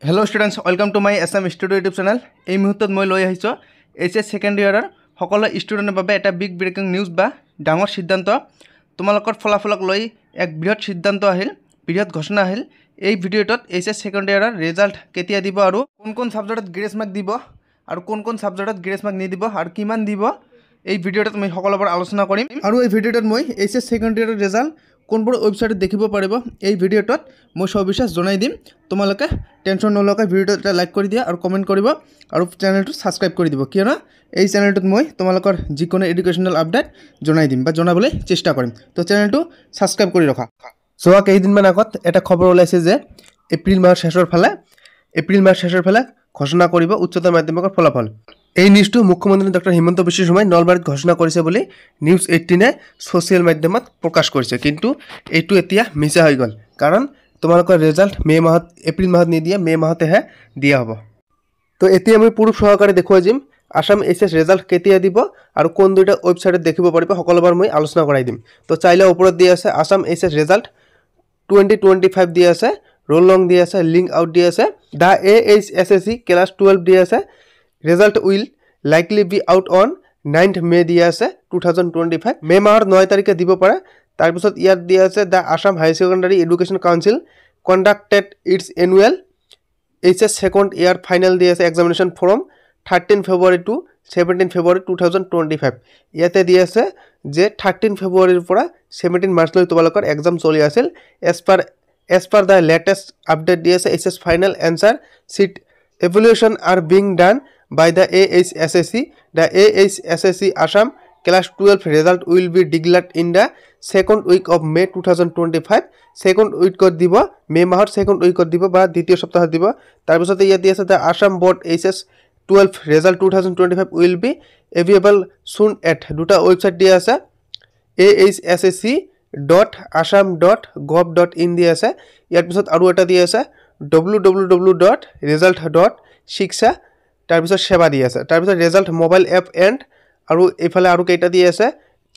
Hello students, welcome to my SM Studio YouTube channel. এই মুহূৰ্তত মই লৈ আহিছো HS সেকেন্ড ইয়াৰৰ সকলো ষ্টুডেন্টৰ বাবে এটা বিগ ব্ৰেকিং নিউজ বা ডাঙৰ সিদ্ধান্ত তোমালোকৰ ফলাফলক লৈ এক বৃহৎ সিদ্ধান্ত আহিল বৃহৎ ঘোষণা আহিল এই ভিডিঅ'টোত HS সেকেন্ড ইয়াৰৰ ৰিজাল্ট কেতিয়া দিব আৰু কোন সাবজেক্টত গ্ৰেছ মাৰ্ক দিব আৰু কোন সাবজেক্টত গ্ৰেছ মাৰ্ক নিদিব আৰু কিমান দিব এই ভিডিঅ'টোত মই সকলোবোৰ আলোচনা কৰিম আৰু এই ভিডিঅ'টোত মই HS সেকেন্ড ইয়াৰৰ ৰিজাল্ট কোনবোৰ ওয়েবসাইটত দেখিব পাৰিব এই ভিডিঅ'টোত মই সবিশেষ জনাই দিম তোমালোকে টেনশন নলকে ভিডিঅ'টো লাইক কৰি দিয়া আৰু কমেন্ট কৰিব আৰু চেনেলটো সাবস্ক্ৰাইব কৰি দিব কিয়নো এই চেনেলটোত মই তোমালোকৰ যিকোনো এডুকেশনাল আপডেট জনাই দিম বা জনাবলৈ চেষ্টা কৰিম তো চেনেলটো সাবস্ক্ৰাইব কৰি ৰখা যোৱা কেইদিনমান আগত এটা খবৰ ওলাইছে যে এপ্ৰিল মাহৰ শেষৰ ফালে ঘোষণা কৰিব উচ্চতৰ মাধ্যমিকৰ ফলাফল এই নিউজটো মুখ্যমন্ত্ৰী ডক্টৰ হিমন্ত বিশ্ব শৰ্মাই নলবাৰীত ঘোষণা কৰিছে বুলি নিউজ 18 সোশ্যাল মাধ্যমত প্ৰকাশ কৰিছে কিন্তু এইটো এতিয়া মিছা হৈ গল কাৰণ তোমালোকৰ ৰিজাল্ট এপ্ৰিল মাহত নিদিয়া মে মাহতেহে দিয়া হ'ব তো এতিয়া আমি পুরো সহকারে দেখুৱাই দিম আসাম এইচএস ৰিজাল্ট কেতিয়া দিব আৰু কোন দুটা ওয়েবসাইটত দেখিব পাৰিব সকলোবাৰ মই আলোচনা কৰাই দিম তো চাইলে ওপৰত দিয়া আছে আসাম এইচএস ৰিজাল্ট 2025 দিয়া আছে roll long দিয়া আছে link out দিয়া আছে the AHSSC class 12 দিয়া আছে result will likely be out on 9th May দিয়া আছে 2025 মে মাহৰ 9 তাৰিখে দিব পাৰে তাৰ পিছত ইয়াত দিয়া আছে the Assam Higher Secondary Education Council conducted its annual HS second year final দিয়া আছে examination from 13 February to 17 February 2025 ইয়াতে দিয়া আছে যে 13 February পৰা 17 March লৈ তোমালোকৰ এক্সাম চলি আছিল as per the latest update DS SS final answer sheet evaluation are being done by the AHSSC. The AHSSC Assam class 12 result will be declared in the second week of May 2025. Second week of দিব May মাহৰ second week of দিব বা দ্বিতীয় সপ্তাহত দিব তাৰ পিছতে ইয়াত দিয়া আছে the Assam board HS 12 result 2025 will be available soon at দুটা ওয়েবসাইট দিয়া আছে AHSSC.assam.gov.in দিয়া আছে ইয়াৰ পিছত আৰু এটা দিয়া আছে www.result.shiksha তাৰ পিছত সেৱা দিয়া আছে তাৰ পিছত result mobile app and আৰু এফালে আৰু কেইটা দিয়া আছে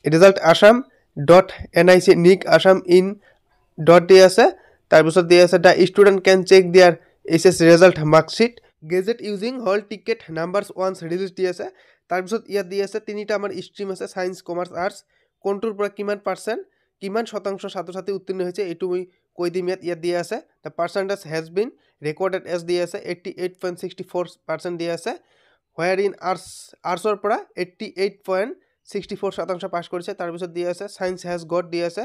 result assam.nic nick assam in দিয়া আছে তাৰ পিছত দিয়া আছে the student can check their SS result mark sheet gazette using hall ticket numbers once released দিয়া আছে তাৰ পিছত ইয়াত দিয়া আছে তিনিটা আমাৰ স্ট্ৰীম আছে সায়েন্স কমাৰ্স আৰ্টস কোনটোৰ পৰা কিমান শতাংশ ছাত্ৰ-ছাত্ৰী উত্তীৰ্ণ হৈছে এটো মই কৈ দিম ইয়াত দিয়া আছে the percentage has been recorded as দিয়া আছে 88.64% দিয়া আছে wherein artsৰ পৰা 88.64% পাস কৰিছে তাৰ পিছত দিয়া আছে science has got দিয়া আছে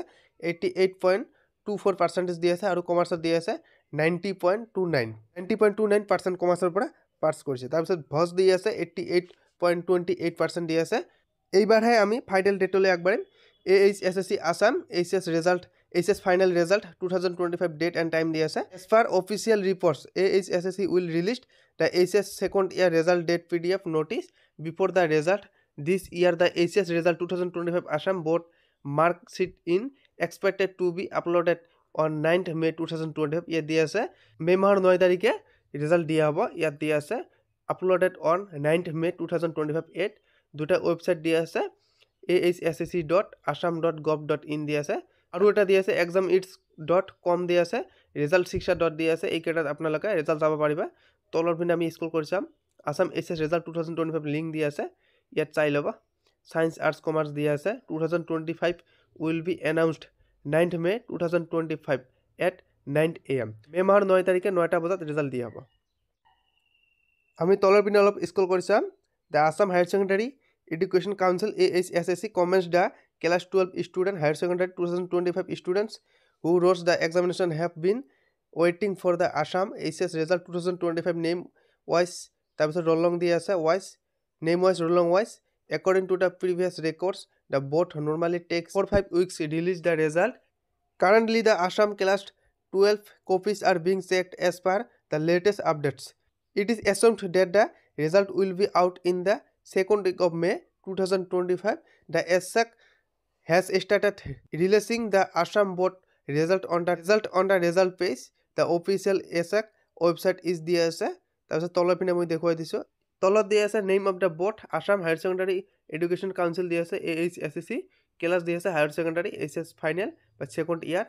88.24% দিয়া আছে আৰু কমাৰ্সত দিয়া আছে 90.29% কমাৰ্সৰ পৰা পাস কৰিছে তাৰ পিছত ভজ দিয়া আছে 88.28% দিয়া আছে এইবাৰহে আমি ফাইনাল ডেটলৈ আগবাঢ়িম AHSSC Assam HS final result 2025 date and time দিয়া আছে as per official reports AHSSC will release the HS second year result date PDF notice before the result this year the HS result 2025 Assam board mark sheet in expected to be uploaded on 9th May 2025 ইয়াত দিয়া আছে মে মাহৰ 9 তাৰিখে result দিয়া হ'ব ইয়াত দিয়া আছে uploaded on 9th May 2025 at দুটা ওয়েবসাইট দিয়া আছে AHSSC.assam.gov.in দিয়া আছে আৰু এটা দিয়া আছে examits.com দিয়া আছে result6.dia দিয়া আছে এই কেটাত আপোনালোকে ৰিজাল্ট যাব পাৰিবা তলৰ পিনে আমি স্ক্ৰল কৰি চাম আসাম SS result 2025 লিংক দিয়া আছে ইয়াত চাই লবা সায়েন্স আৰ্টস কমাৰ্স দিয়া আছে 2025 will be announced 9th May 2025 at 9 am মে মাহৰ 9 তাৰিখে 9টা বজাত ৰিজাল্ট দিয়া হ'ব আমি তলৰ পিনে অলপ স্ক্ৰল কৰি চাম the Assam Higher Secondary Education Council AHSSC comments the class 12 student higher secondary 2025 students who wrote the examination have been waiting for the Assam HS result 2025 name wise তাৰ পিছত roll long দিয়া আছে name wise roll long wise according to the previous records the board normally takes 4-5 weeks to release the result currently the Assam class 12 copies are being checked as per the latest updates it is assumed that the result will be out in the second week of May 2025 the ASAC has started releasing the Assam board result on the result page the official ASAC website is দিয়া আছে তাৰপিছত তলৰ পিনে মই দেখুৱাই দিছো তলত দিয়া আছে name of the board Assam Higher Secondary Education Council দিয়া আছে AHSSC class দিয়া আছে Higher Secondary HS final বা second year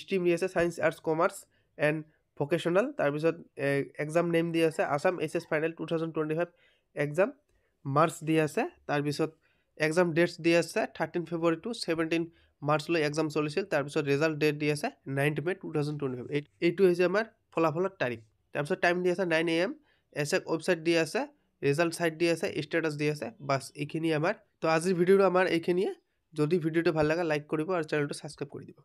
stream দিয়া আছে Science Arts Commerce and vocational তাৰপিছত এক্সাম নেম দি আছে Assam HS final 2025 exam marks দি আছে তাৰপিছত এক্সাম ডেটছ দি আছে 13 ফেব্ৰুৱাৰী টু 17 মাৰ্চলৈ এক্সাম চলিছিল তাৰপিছত ৰিজাল্ট ডেট দি আছে 9 মে 2025 এইটো হৈছে আমাৰ ফলাফলৰ তাৰিখ তাৰপিছত টাইম দি আছে 9 AM এছএক ৱেবছাইট দি আছে ৰিজাল্ট সাইট দি আছে ষ্টেটাস দি আছে বাস এইখিনি আমাৰ তো আজিৰ ভিডিওটো আমাৰ এইখিনিয়ে যদি ভিডিওটো ভাল লাগে লাইক কৰিব আৰু চেনেলটো সাবস্ক্ৰাইব কৰি দিব